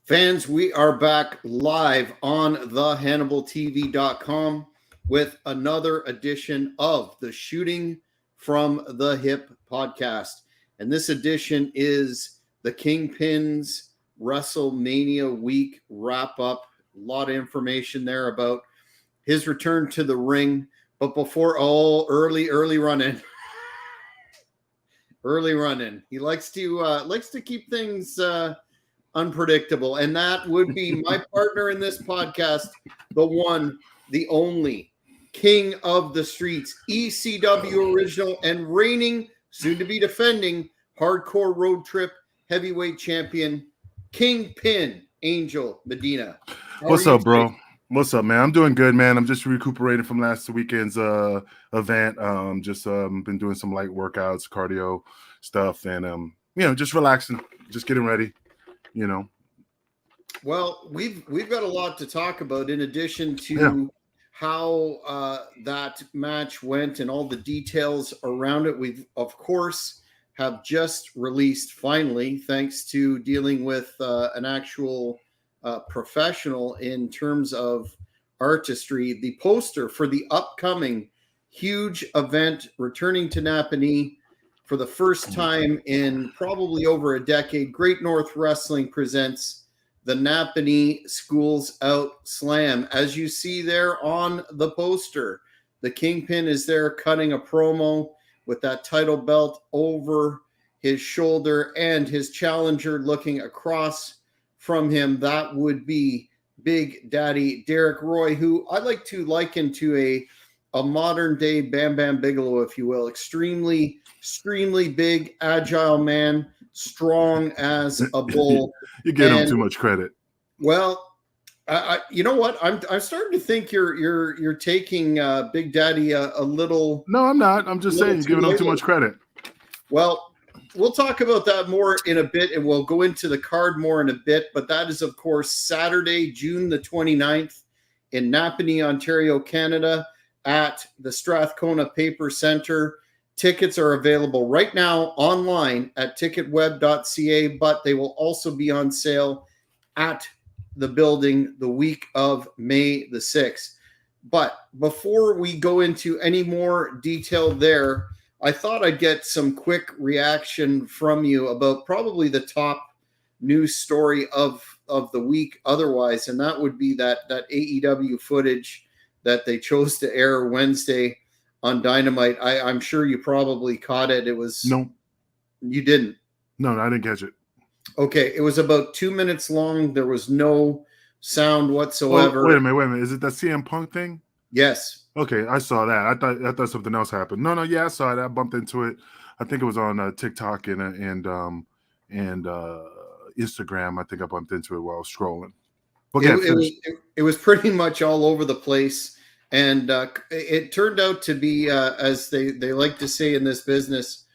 Fans, we are back live on thehannibaltv.com with another edition of the Shooting from the Hip podcast. And this edition is the Kingpin's WrestleMania week wrap up. A lot of information there about his return to the ring. But before early running. Early running. He likes to keep things unpredictable, and that would be my partner in this podcast, the one, the only king of the streets, ECW original and reigning, soon to be defending hardcore road trip heavyweight champion, Kingpin Angel Medina. What's up, bro? What's up, man? I'm doing good, man. I'm just recuperating from last weekend's event. Been doing some light workouts, cardio stuff, and just relaxing, just getting ready. Well, we've got a lot to talk about in addition to how that match went and all the details around it. We've, of course, have just released finally, thanks to dealing with an actual professional in terms of artistry, the poster for the upcoming huge event returning to Napanee for the first time in probably over a decade. Great North Wrestling presents the Napanee Schools Out Slam. As you see there on the poster, the Kingpin is there cutting a promo with that title belt over his shoulder and his challenger looking across from him. That would be Big Daddy Derek Roy, who I like to liken to a modern day Bam Bam Bigelow, if you will. Extremely big, agile man, strong as a bull. You give him too much credit. Well, you know what? I'm starting to think you're taking Big Daddy a little. No, I'm not. I'm just saying you're giving him too much credit. Well, we'll talk about that more in a bit, and we'll go into the card more in a bit. But that is, of course, Saturday, June the 29th in Napanee, Ontario, Canada, at the Strathcona Paper Center. Tickets are available right now online at ticketweb.ca, but they will also be on sale at the building the week of May the 6th. But before we go into any more detail there, I thought I'd get some quick reaction from you about probably the top news story of the week otherwise, and that would be that AEW footage that they chose to air Wednesday on Dynamite. I'm sure you probably caught it. It was... No. You didn't? No, I didn't catch it. Okay. It was about 2 minutes long. There was no sound whatsoever. Oh, wait a minute. Is it that CM Punk thing? Yes. Okay, I saw that. I thought something else happened. No, yeah, I saw it. I bumped into it. I think it was on TikTok and Instagram. I think I bumped into it while I was scrolling. It was pretty much all over the place, and it turned out to be, as they like to say in this business,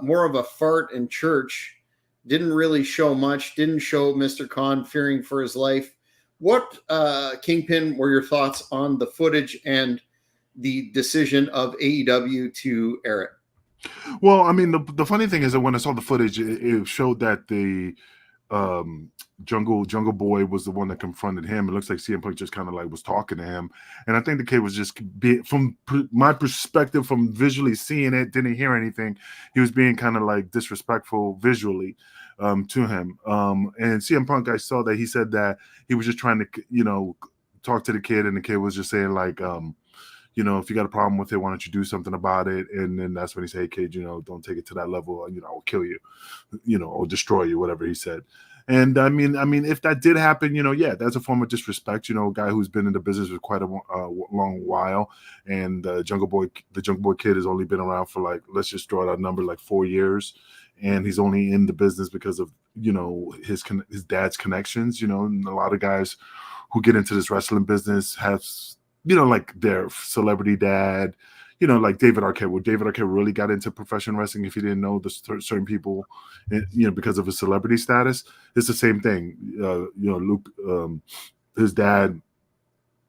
more of a fart in church. Didn't really show much. Didn't show Mr. Khan fearing for his life. What, Kingpin, were your thoughts on the footage and the decision of AEW to air it? Well, I mean, the funny thing is that when I saw the footage, it showed that the Jungle Boy was the one that confronted him. It looks like CM Punk just kind of like was talking to him, and I think the kid was just from my perspective, from visually seeing it, didn't hear anything. He was being kind of like disrespectful visually to him. And CM Punk, I saw that he said that he was just trying to talk to the kid, and the kid was just saying like if you got a problem with it, why don't you do something about it? And then that's when he said, hey kid, don't take it to that level, I will kill you, or destroy you, whatever he said. And I mean, if that did happen, that's a form of disrespect. A guy who's been in the business for quite a long while, and the Jungle Boy kid has only been around for like, let's just throw out a number, like 4 years, and he's only in the business because of his dad's connections. And a lot of guys who get into this wrestling business have like their celebrity dad. Like David Arquette, where David Arquette really got into professional wrestling, if you didn't know, the certain people, because of his celebrity status. It's the same thing. Luke, his dad,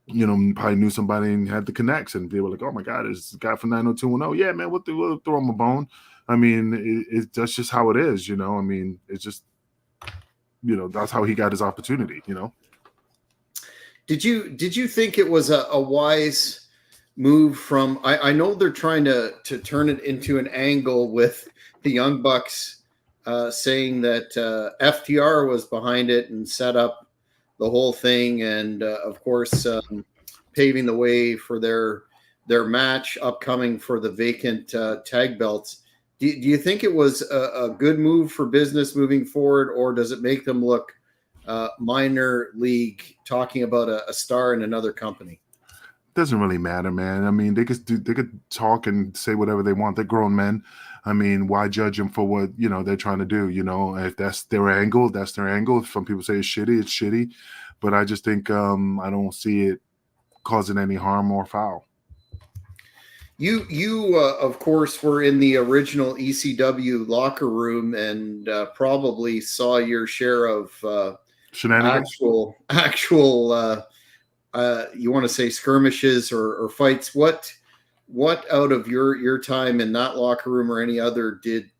probably knew somebody and had the connects, and they were like, oh my God, it's this guy from 90210. Yeah, man, we'll throw him a bone. I mean, that's just how it is, I mean, it's just that's how he got his opportunity. Did you think it was a wise move from? I know they're trying to turn it into an angle with the Young Bucks saying that FTR was behind it and set up the whole thing, and of course paving the way for their match upcoming for the vacant tag belts. Do you think it was a good move for business moving forward, or does it make them look minor league talking about a star in another company? Doesn't really matter, man. I mean, they could talk and say whatever they want. They're grown men. I mean, why judge them for what they're trying to do? If that's their angle, that's their angle. If some people say it's shitty. But I just think I don't see it causing any harm or foul. You of course were in the original ECW locker room and probably saw your share of shenanigans. Actual you want to say skirmishes or fights. What out of your time in that locker room or any other did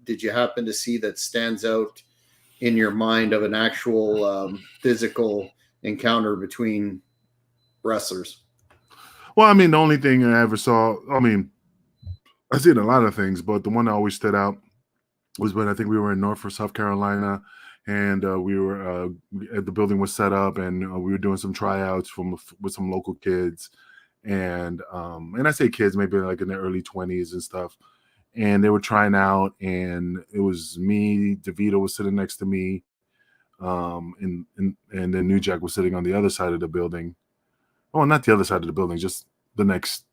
you happen to see that stands out in your mind of an actual physical encounter between wrestlers? Well, I mean, the only thing I ever saw, I've seen a lot of things, but the one that always stood out was when I think we were in North or South Carolina, and we were the building was set up, and we were doing some tryouts with some local kids, and I say kids, maybe like in their early 20s and stuff, and they were trying out, and it was me, DeVito was sitting next to me, and then New Jack was sitting on the other side of the building. Oh, not the other side of the building, just the next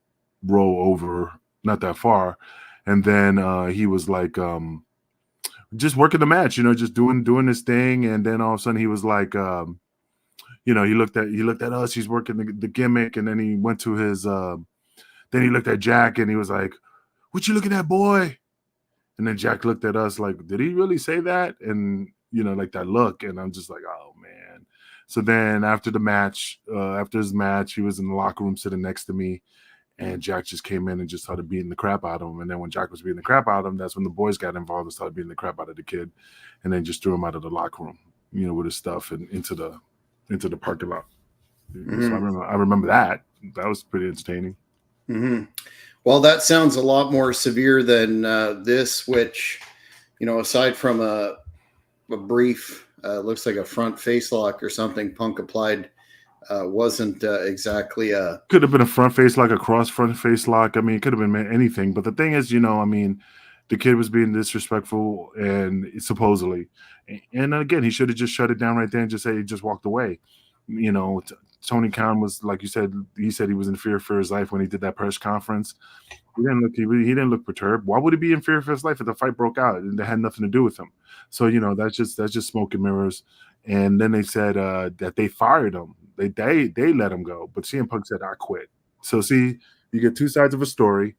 row over, not that far. And then he was like, just working the match, just doing his thing. And then all of a sudden he was like, he looked at us, he's working the gimmick. And then he went to his, then he looked at Jack and he was like, "What you looking at, boy?" And then Jack looked at us like, "Did he really say that?" And, like that look. And I'm just like, oh, man. So then after his match, he was in the locker room sitting next to me, and Jack just came in and just started beating the crap out of him. And then when Jack was beating the crap out of him, that's when the boys got involved and started beating the crap out of the kid, and then just threw him out of the locker room, with his stuff and into the parking lot. Mm-hmm. So I remember that. That was pretty entertaining. Mm-hmm. Well, that sounds a lot more severe than this, which, aside from a brief, looks like a front face lock or something Punk applied, wasn't exactly a... Could have been a front face lock, a cross front face lock. I mean, it could have been anything. But the thing is, the kid was being disrespectful and supposedly. And again, he should have just shut it down right there and just say he just walked away. Tony Khan was, like you said, he said he was in fear for his life when he did that press conference. He didn't look perturbed. Why would he be in fear for his life if the fight broke out and that had nothing to do with him? So that's just smoke and mirrors. And then they said that they fired him. They let him go, but CM Punk said, "I quit." So see, you get two sides of a story.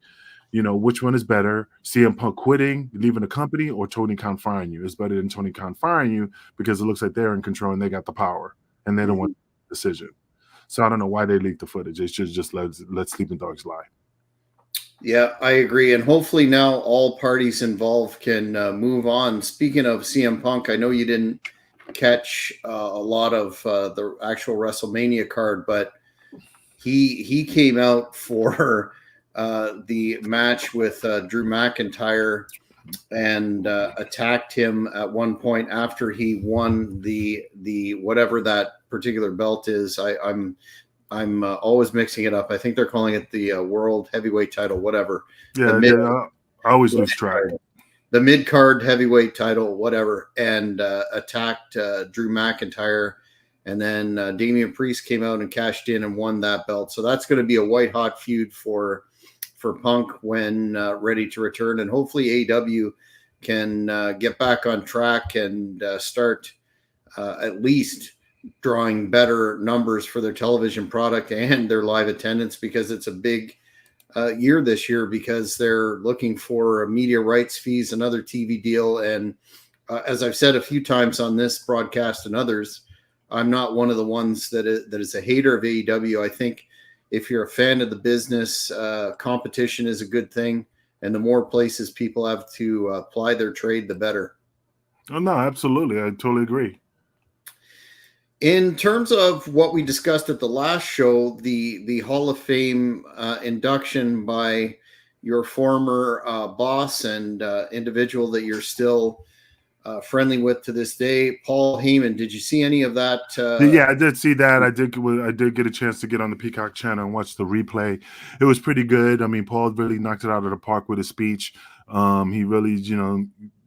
Which one is better? CM Punk quitting, leaving the company, or Tony Khan firing you? It's better than Tony Khan firing you because it looks like they're in control and they got the power and they don't want the decision. So I don't know why they leaked the footage. They should just let sleeping dogs lie. Yeah, I agree. And hopefully now all parties involved can move on. Speaking of CM Punk, I know you didn't catch a lot of the actual WrestleMania card, but he came out for the match with Drew McIntyre and attacked him at one point after he won the whatever that particular belt is. I'm always mixing it up. I think they're calling it the World Heavyweight title, whatever. Yeah, I always lose track. The mid-card heavyweight title, whatever, and attacked Drew McIntyre. And then Damian Priest came out and cashed in and won that belt. So that's going to be a white-hot feud for Punk when ready to return. And hopefully AEW can get back on track and start at least drawing better numbers for their television product and their live attendance, because it's a big year this year, because they're looking for media rights fees, another TV deal. And as I've said a few times on this broadcast and others, I'm not one of the ones that is a hater of AEW. I think if you're a fan of the business, competition is a good thing. And the more places people have to apply their trade, the better. Oh no, absolutely, I totally agree. In terms of what we discussed at the last show, the Hall of Fame induction by your former boss and individual that you're still friendly with to this day, Paul Heyman. Did you see any of that? Yeah, I did see that. I did get a chance to get on the Peacock channel and watch the replay. It was pretty good. I mean, Paul really knocked it out of the park with his speech. He really,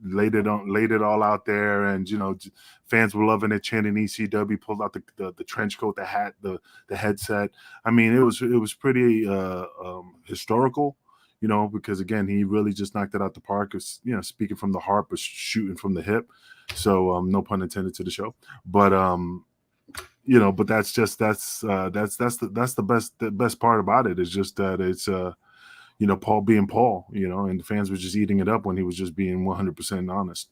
laid it all out there, and fans were loving it, chanting ECW. Pulled out the trench coat, the hat, the headset. I mean, it was pretty historical. Because again, he really just knocked it out the park. It's, speaking from the heart, but shooting from the hip. So no pun intended to the show. But but that's the best part about it is just that it's Paul being Paul, and the fans were just eating it up when he was just being 100% honest.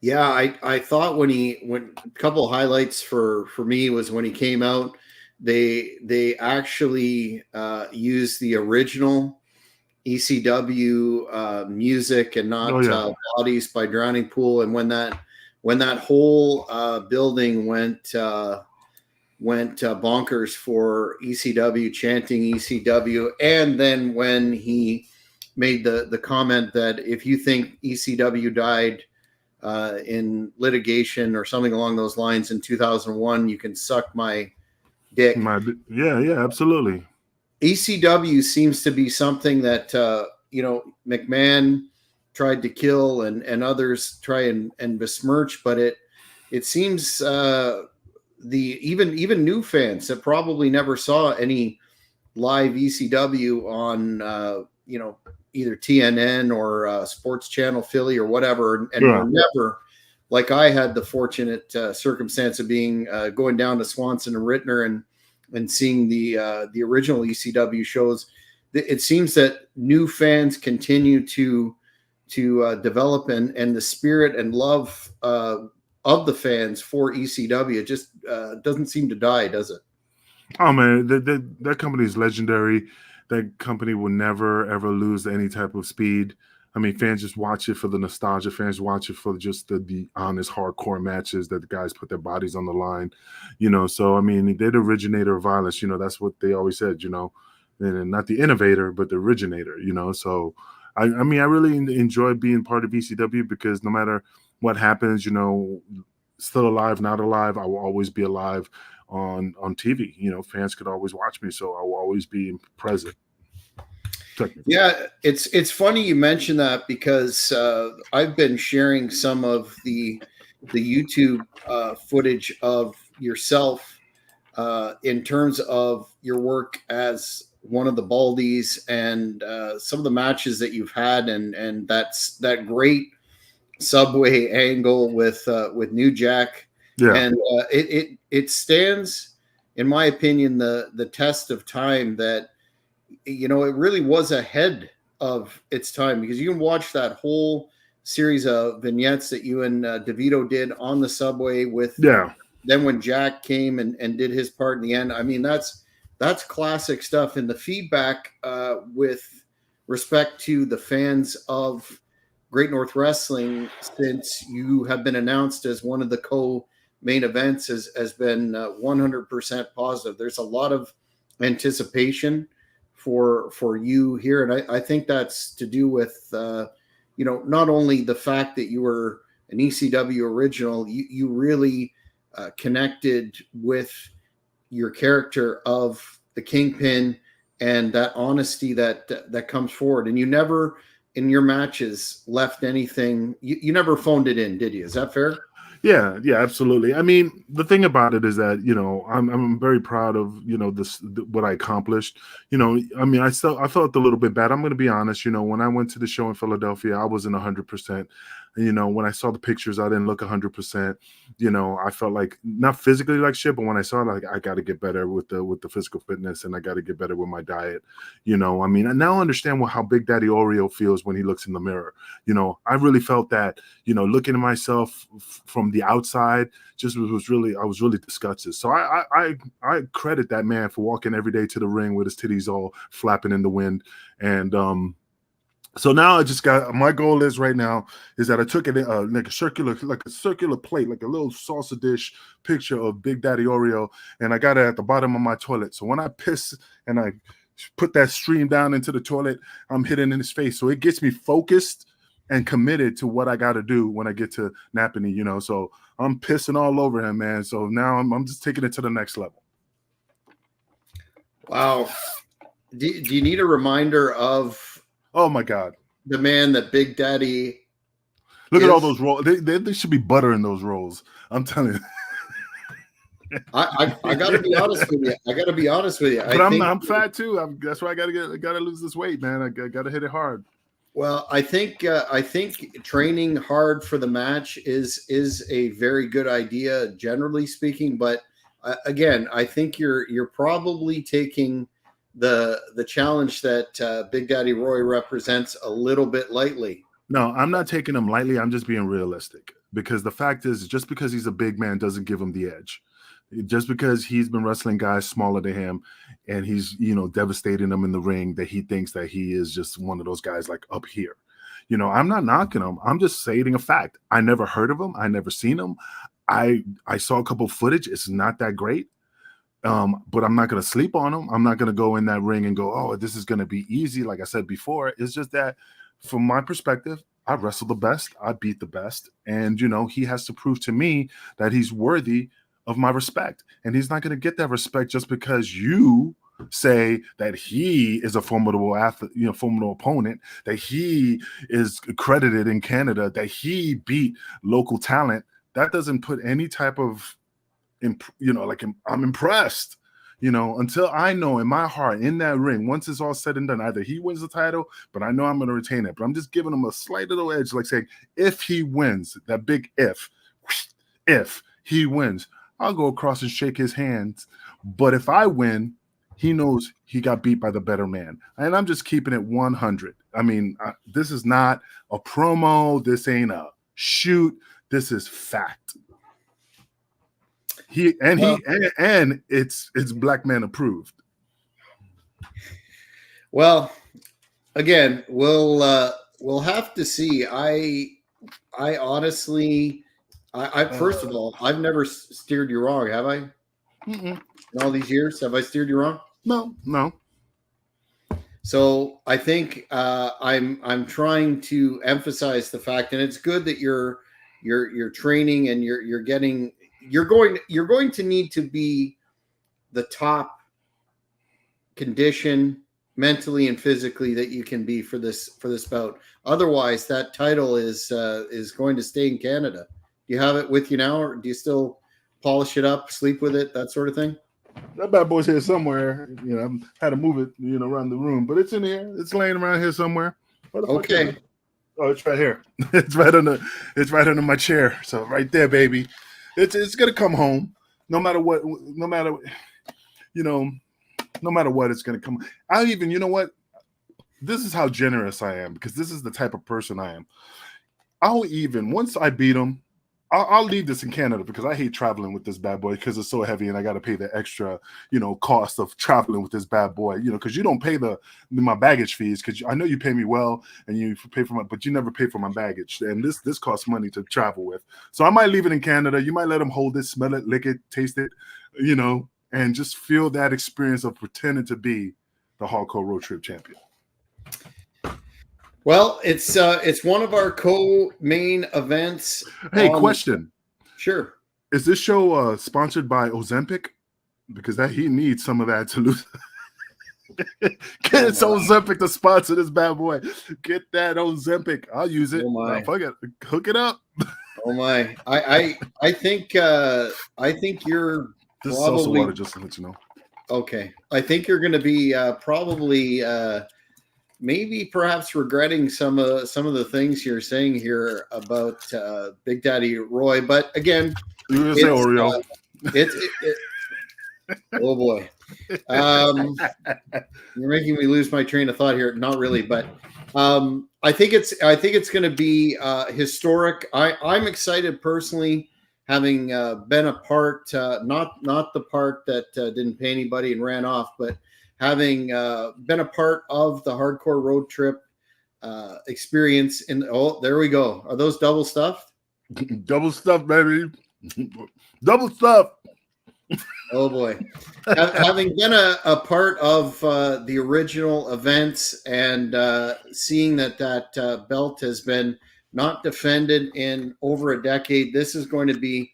Yeah, I thought when a couple of highlights for me was when he came out, they actually used the original ECW music and not Bodies by Drowning Pool. And when that whole building went bonkers for ECW, chanting ECW, and then when he made the comment that if you think ECW died in litigation or something along those lines in 2001, you can suck my dick. Yeah, absolutely. ECW seems to be something that McMahon tried to kill and others try and besmirch, but it seems even new fans that probably never saw any live ECW on either TNN or Sports Channel Philly or whatever, and were never, like I had the fortunate circumstance of being going down to Swanson and Rittner and seeing the original ECW shows. It seems that new fans continue to develop, and the spirit and love of the fans for ECW, it just doesn't seem to die, does it? Oh man, that company is legendary. That company will never ever lose any type of speed. I mean, fans just watch it for the nostalgia. Fans watch it for just the honest, hardcore matches that the guys put their bodies on the line. So I mean, they're the originator of violence. That's what they always said. And not the innovator, but the originator. So I mean, I really enjoy being part of ECW because no matter what happens, still alive, not alive, I will always be alive on TV. Fans could always watch me, so I will always be present. Yeah, it's funny you mention that because I've been sharing some of the YouTube footage of yourself in terms of your work as one of the Baldies and some of the matches that you've had, and that's that great subway angle with New Jack. Yeah. And it stands, in my opinion, the test of time that it really was ahead of its time, because you can watch that whole series of vignettes that you and DeVito did on the subway with then when Jack came and did his part in the end. I mean, that's classic stuff. And the feedback with respect to the fans of Great North Wrestling, since you have been announced as one of the co-main events, has been 100% positive. There's a lot of anticipation for you here, and I think that's to do with not only the fact that you were an ECW original, you really connected with your character of the Kingpin and that honesty that comes forward, and you never in your matches left anything. You never phoned it in, did you? Is that fair? Yeah, absolutely. I mean, the thing about it is that I'm very proud of what I accomplished. I mean, I felt a little bit bad. I'm going to be honest. When I went to the show in Philadelphia, I wasn't 100%. When I saw the pictures, I didn't look 100%. I felt like not physically like shit, but when I saw it, like I got to get better with the physical fitness, and I got to get better with my diet. I mean, I now understand how Big Daddy Oreo feels when he looks in the mirror. I really felt that. Looking at myself from the outside, I was really disgusted. So I credit that man for walking every day to the ring with his titties all flapping in the wind, and So now I just got, my goal is right now is that I took it like a circular plate, like a little salsa dish picture of Big Daddy Oreo, and I got it at the bottom of my toilet. So when I piss and I put that stream down into the toilet, I'm hitting in his face. So it gets me focused and committed to what I got to do when I get to Napanee, you know. So I'm pissing all over him, man. So now I'm just taking it to the next level. Wow. Do you need a reminder of? Oh my God, the man that Big Daddy. Look at all those rolls. They should be butter in those rolls. I'm telling you. I gotta be honest with you. But I'm fat too. That's why I gotta lose this weight, man. I gotta hit it hard. Well, I think training hard for the match is a very good idea, generally speaking. But again, I think you're probably taking the challenge that Big Daddy Roy represents a little bit lightly. No, I'm not taking him lightly. I'm just being realistic, because the fact is, just because he's a big man doesn't give him the edge. Just because he's been wrestling guys smaller than him and he's, you know, devastating them in the ring, that he thinks that he is just one of those guys like up here. You know, I'm not knocking him. I'm just stating a fact. I never heard of him. I never seen him. I saw a couple footage. It's not that great. But I'm not going to sleep on him. I'm not going to go in that ring and go, oh, this is going to be easy. Like I said before, it's just that from my perspective, I wrestle the best. I beat the best. And, you know, he has to prove to me that he's worthy of my respect. And he's not going to get that respect just because you say that he is a formidable athlete, you know, formidable opponent, that he is credited in Canada, that he beat local talent. That doesn't put any type of, you know, like I'm impressed, you know, until I know in my heart, in that ring, once it's all said and done, either he wins the title, but I know I'm going to retain it. But I'm just giving him a slight little edge, like saying, if he wins, that big if he wins, I'll go across and shake his hands. But if I win, he knows he got beat by the better man. And I'm just keeping it 100. I mean, this is not a promo. This ain't a shoot. This is fact. And it's black man approved. Well, again, we'll have to see. I honestly, first of all, I've never steered you wrong, have I? Mm-mm. In all these years, have I steered you wrong? No. So I think I'm trying to emphasize the fact, and it's good that you're training and you're going to need to be the top condition mentally and physically that you can be for this bout. Otherwise, that title is going to stay in Canada. Do you have it with you now, or do you still polish it up, sleep with it, that sort of thing? That bad boy's here somewhere. You know, I had to move it, you know, around the room, but it's in here. It's laying around here somewhere. Okay. Oh, it's right here. It's right under my chair. So right there, baby. It's gonna come home. No matter what, you know, no matter what, it's gonna come. You know what? This is how generous I am, because this is the type of person I am. Once I beat him, I'll leave this in Canada, because I hate traveling with this bad boy, because it's so heavy and I got to pay the extra, you know, cost of traveling with this bad boy, you know, because you don't pay my baggage fees, because I know you pay me well and you pay for but you never pay for my baggage, and this costs money to travel with. So I might leave it in Canada. You might let him hold it, smell it, lick it, taste it, you know, and just feel that experience of pretending to be the Hardcore Road Trip champion. Well, it's one of our co-main events. Hey, question. Sure. Is this show sponsored by Ozempic? Because he needs some of that to lose. Get Ozempic to sponsor this bad boy. Get that Ozempic. I'll use it. Oh my. Fuck it. Hook it up. Oh my. I think you're this probably is also water, just to let you know. Okay. I think you're going to be probably maybe perhaps regretting some of the things you're saying here about Big Daddy Roy. But again, you're gonna say Oreo. Oh boy. You're making me lose my train of thought here. Not really, but I think it's going to be historic. I'm excited personally, having been a part, not the part that didn't pay anybody and ran off, but having been a part of the Hardcore Road Trip experience. Oh, there we go. Are those double stuffed? Double stuff, baby. Double stuff. Oh boy. Having been a part of the original events and seeing that belt has been not defended in over a decade, this is going to be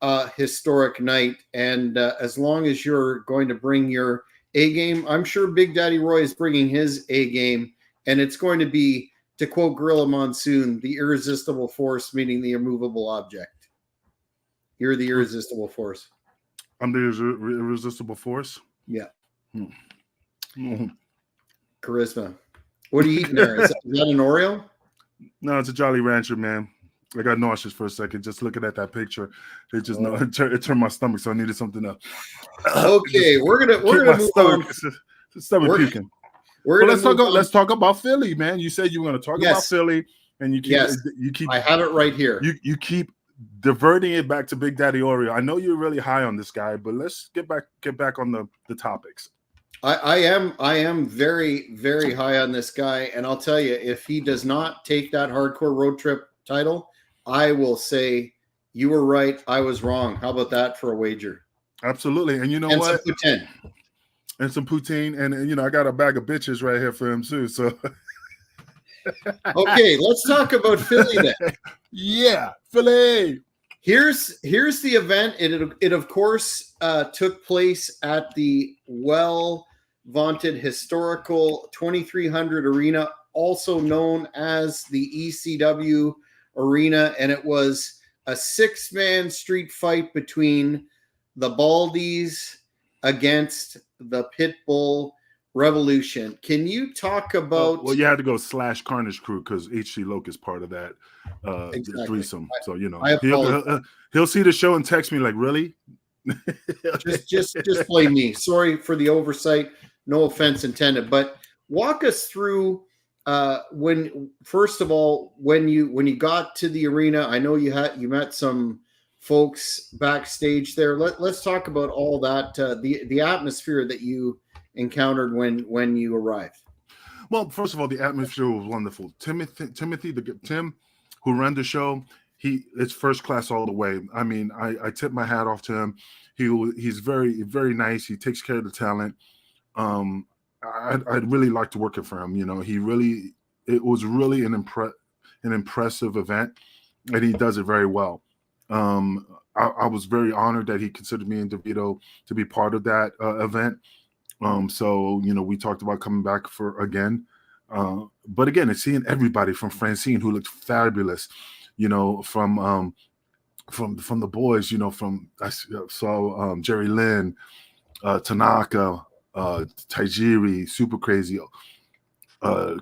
a historic night. And as long as you're going to bring your A game, I'm sure Big Daddy Roy is bringing his A game. And it's going to be, to quote Gorilla Monsoon, the irresistible force, meaning the immovable object. You're the irresistible force. I'm the irresistible force. Yeah. Mm-hmm. Charisma. What are you eating there? Is that an Oreo? No, it's a Jolly Rancher, man. I got nauseous for a second just looking at that picture. It just it turned my stomach, so I needed something to. Okay, we're gonna move on. Stomach puking. Let's talk about Philly, man. You said you were going to talk about Philly, and you keep. I have it right here. You keep diverting it back to Big Daddy Oreo. I know you're really high on this guy, but let's get back on the topics. I am very, very high on this guy, and I'll tell you, if he does not take that Hardcore Road Trip title, I will say you were right, I was wrong. How about that for a wager? Absolutely, and you know what? Some poutine, and I got a bag of bitches right here for him too. So, okay, let's talk about Philly then. Yeah, Philly. Here's the event. It of course took place at the vaunted historical 2300 Arena, also known as the ECW Arena, and it was a 6-man street fight between the Baldies against the Pitbull Revolution. Can you talk about? Well, you had to go / Carnage Crew because HC Loke is part of that threesome. So he'll see the show and text me like, "Really?" just blame me. Sorry for the oversight. No offense intended. But walk us through when you got to the arena. I know you met some folks backstage there. Let's talk about all that, the atmosphere that you encountered when you arrived. Well, first of all, the atmosphere was wonderful. Tim, who ran the show, it's first class all the way. I mean, I tip my hat off to him. He's very, very nice. He takes care of the talent. I'd really like to work it for him. It was really an impressive event, and he does it very well. I was very honored that he considered me and DeVito to be part of that event. So we talked about coming back for again. But again, it's seeing everybody from Francine, who looked fabulous, from the boys, I saw Jerry Lynn, Tanaka, Tajiri, Super Crazy,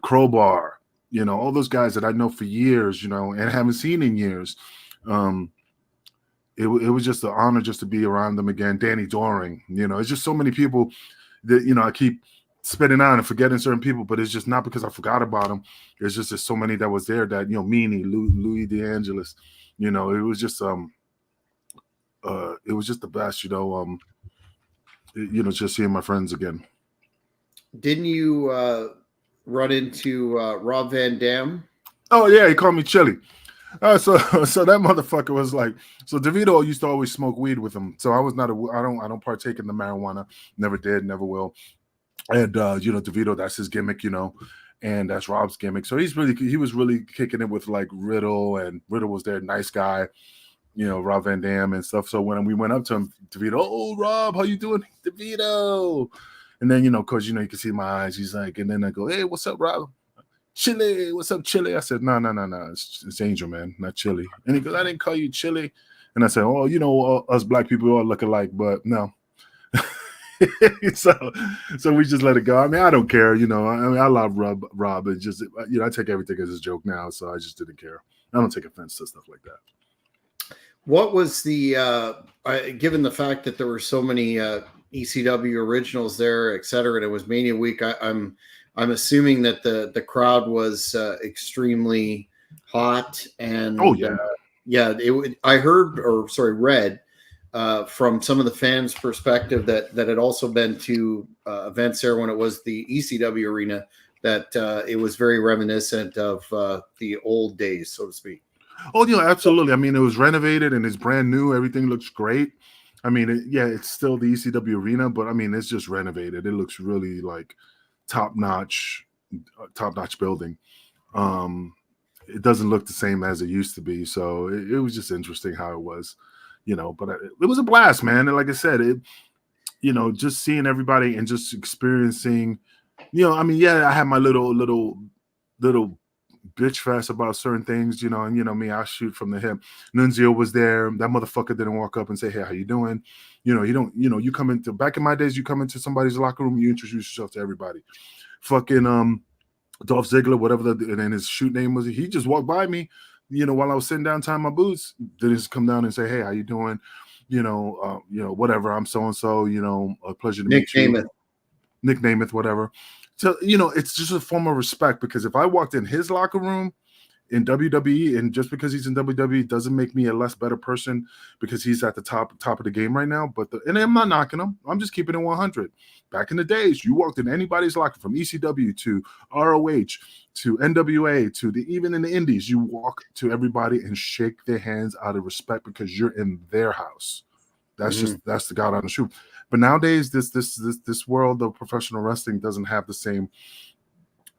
Crowbar, all those guys that I know for years, and haven't seen in years. It was just an honor just to be around them again. Danny Doring, it's just so many people that, I keep spitting out and forgetting certain people, but it's just not because I forgot about them. It's just there's so many that was there that, Meanie, Louis DeAngelis, it was just the best, just seeing my friends again. Didn't you run into Rob Van Dam? Oh yeah, he called me Chili. So that motherfucker was like, so DeVito used to always smoke weed with him. So I was not I don't partake in the marijuana. Never did, never will. And DeVito, that's his gimmick, and that's Rob's gimmick. So he was really kicking it with like Riddle, and Riddle was there, nice guy, Rob Van Dam and stuff. So when we went up to him, DeVito, "Oh, Rob, how you doing?" DeVito. And then, of course, you can see my eyes. He's like, and then I go, "Hey, what's up, Rob?" "Chili, what's up, Chili?" I said, no, it's Angel, man, not Chili. And he goes, "I didn't call you Chili." And I said, "Oh, us black people all look alike, but no." so we just let it go. I mean, I don't care, I love Rob. It just, I take everything as a joke now, so I just didn't care. I don't take offense to stuff like that. What was the given the fact that there were so many ECW originals there, et cetera, and it was Mania week, I'm assuming that the crowd was extremely hot, and I read from some of the fans' perspective that had also been to events there when it was the ECW arena, that it was very reminiscent of the old days, so to speak. Oh, absolutely. I mean, it was renovated and it's brand new. Everything looks great. I mean, it's still the ECW arena, but I mean, it's just renovated. It looks really like top-notch building. It doesn't look the same as it used to be. So it was just interesting how it was, but it was a blast, man. And like I said, just seeing everybody and just experiencing, I mean, I had my little bitch fest about certain things, and me, I shoot from the hip. Nunzio was there. That motherfucker didn't walk up and say, "Hey, how you doing?" You come into, back in my days, you come into somebody's locker room, you introduce yourself to everybody. Fucking Dolph Ziggler, whatever and then his shoot name was, he just walked by me, while I was sitting down tying my boots. Didn't just come down and say, "Hey, how you doing?" Whatever. I'm so and so. A pleasure to meet you. Nick Namath, whatever. So, it's just a form of respect, because if I walked in his locker room in WWE, and just because he's in WWE doesn't make me a less better person because he's at the top of the game right now. And I'm not knocking him. I'm just keeping it 100. Back in the days, you walked in anybody's locker, from ECW to ROH to NWA to even in the Indies, you walk to everybody and shake their hands out of respect because you're in their house. That's that's the God on the truth. But nowadays, this world of professional wrestling doesn't have the same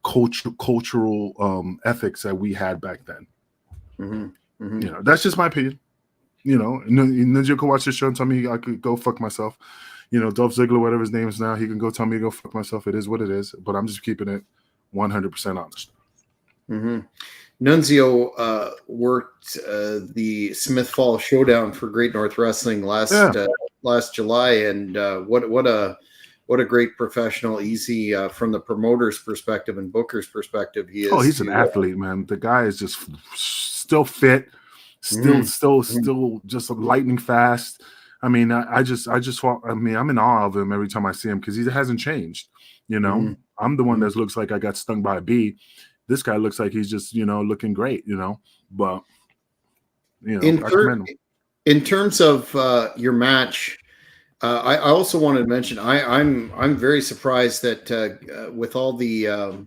cultural ethics that we had back then. That's just my opinion. Ninja could watch this show and tell me I could go fuck myself. Dolph Ziggler, whatever his name is now, he can go tell me to go fuck myself. It is what it is. But I'm just keeping it 100% honest. Nunzio worked the Smith Fall Showdown for Great North Wrestling last July, and what a great professional, easy from the promoter's perspective and Booker's perspective he is. Oh, he's an athlete, man. The guy is just still fit, still just lightning fast. I mean, I'm in awe of him every time I see him because he hasn't changed. I'm the one that looks like I got stung by a bee. This guy looks like he's just, looking great, but, in terms of your match, I also wanted to mention, I'm very surprised that with all the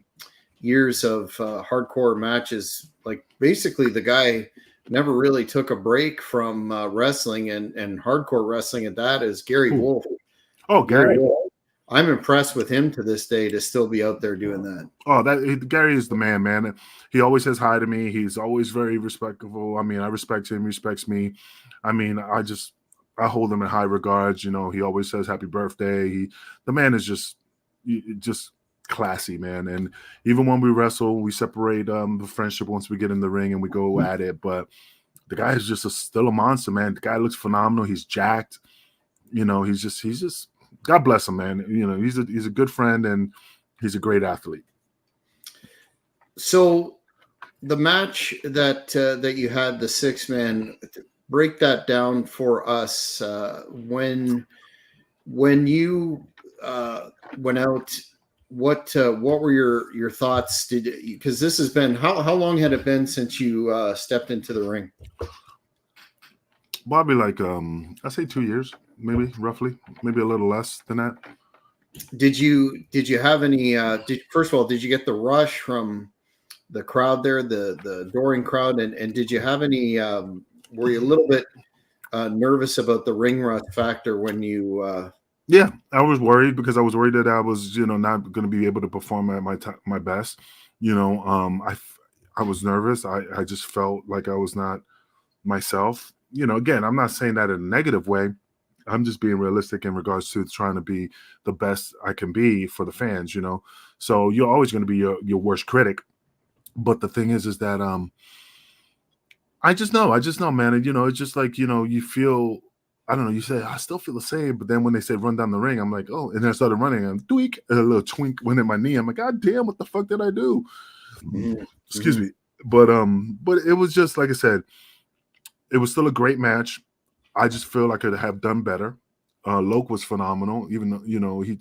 years of hardcore matches, like basically the guy never really took a break from wrestling and hardcore wrestling, and that is Gary Wolf. Oh, Gary. I'm impressed with him to this day to still be out there doing that. Oh, Gary is the man. He always says hi to me. He's always very respectful. I mean, I respect him, respects me. I mean, I hold him in high regards. He always says happy birthday. The man is just classy, man. And even when we wrestle, we separate the friendship once we get in the ring and we go at it. But the guy is just still a monster, man. The guy looks phenomenal. He's jacked. He's just. God bless him, man. He's a good friend and he's a great athlete. So the match that you had, the 6-man, break that down for us. When you went out, what were your thoughts? Because this has been how long had it been since you stepped into the ring? Probably like I say 2 years. Maybe roughly, maybe a little less than that. Did you have any? First of all, did you get the rush from the crowd there, the adoring crowd, and did you have any? Were you a little bit nervous about the ring rust factor when you? Yeah, I was worried because I was worried that I was, not going to be able to perform at my best. I was nervous. I just felt like I was not myself. Again, I'm not saying that in a negative way. I'm just being realistic in regards to trying to be the best I can be for the fans, So you're always going to be your worst critic. But the thing is that I just know, man. And, it's just like, you feel, I don't know, you say, I still feel the same. But then when they said run down the ring, I'm like, oh, and then I started running and a little twink went in my knee. I'm like, God damn, what the fuck did I do? Excuse me. But it was just, like I said, it was still a great match. I just feel I could have done better. Loke was phenomenal, even though he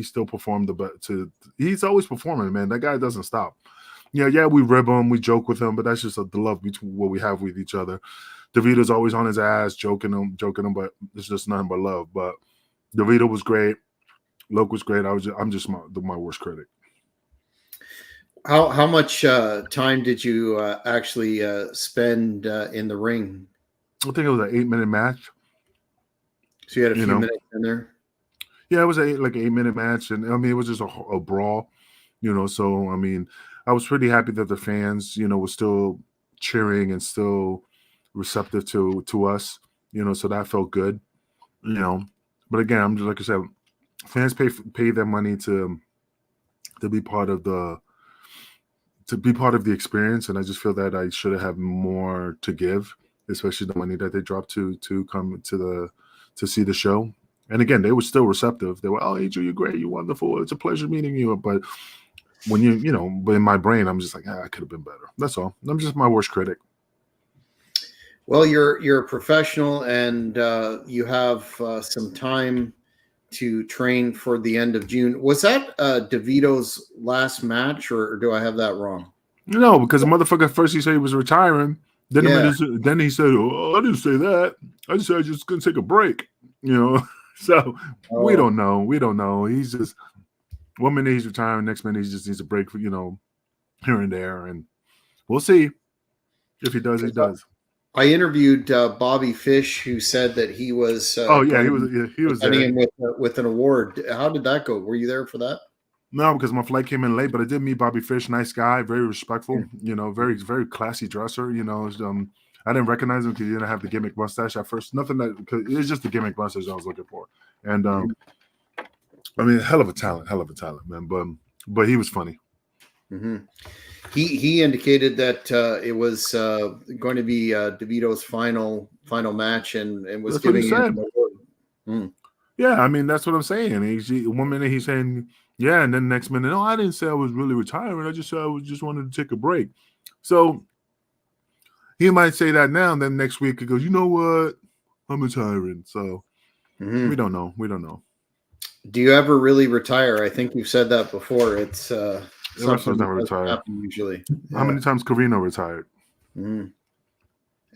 still performed he's always performing, man. That guy doesn't stop. Yeah, we rib him, we joke with him, but that's just the love between what we have with each other. DeVito's always on his ass, joking him, but it's just nothing but love. But DeVito was great, Loke was great. I'm just my worst critic. How much time did you actually spend in the ring? I think it was an 8-minute match. So you had a few minutes in there. Yeah, it was like an 8-minute match, and I mean it was just a brawl, So I mean, I was pretty happy that the fans, were still cheering and still receptive to us, So that felt good, But again, I'm just like I said, fans pay their money to be part of the experience, and I just feel that I should have more to give, especially the money that they dropped to come to see the show. And again, they were still receptive. They were, "Oh, Adrian, you're great, you're wonderful. It's a pleasure meeting you." But when but in my brain, I'm just like, I could have been better. That's all. I'm just my worst critic. Well, you're a professional, and you have some time to train for the end of June. Was that DeVito's last match, or do I have that wrong? No, because the motherfucker first he said he was retiring. Then then he said, "Oh, I didn't say that. I just said I was just gonna take a break." So we don't know. We don't know. He's just 1 minute he's retiring, next minute he just needs a break for here and there, and we'll see if he does. He does. I interviewed Bobby Fish, who said that he was. He was there him with an award. How did that go? Were you there for that? No, because my flight came in late, but I did meet Bobby Fish. Nice guy, very respectful. Very very classy dresser. I didn't recognize him because he didn't have the gimmick mustache at first. Nothing because it was just the gimmick mustache I was looking for. And I mean, hell of a talent, man. But he was funny. Mm-hmm. He indicated that it was going to be DeVito's final match, and was that's giving him an award. Yeah, I mean that's what I'm saying. 1 minute he's saying yeah, and then the next minute, no, I didn't say I was really retiring. I just said I just wanted to take a break. So he might say that now, and then next week he goes, you know what, I'm retiring. So we don't know. We don't know. Do you ever really retire? I think you've said that before. It's something never retired. Usually. How many times Carino retired? And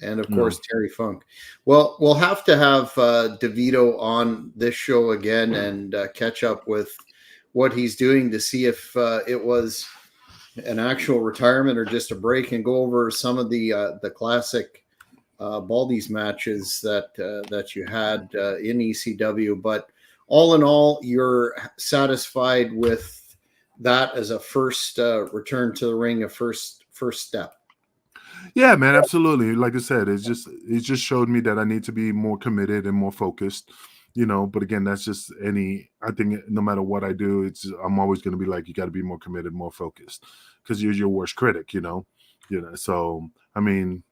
of course, Terry Funk. Well, we'll have to have DeVito on this show again and catch up with what he's doing to see if it was an actual retirement or just a break, and go over some of the classic Baldy's matches that you had in ECW. But all in all, you're satisfied with that as a first return to the ring, a first step. Yeah, man, absolutely. Like I said, it just showed me that I need to be more committed and more focused, But again, that's just I think no matter what I do, I'm always going to be like, you got to be more committed, more focused, because you're your worst critic, So I mean,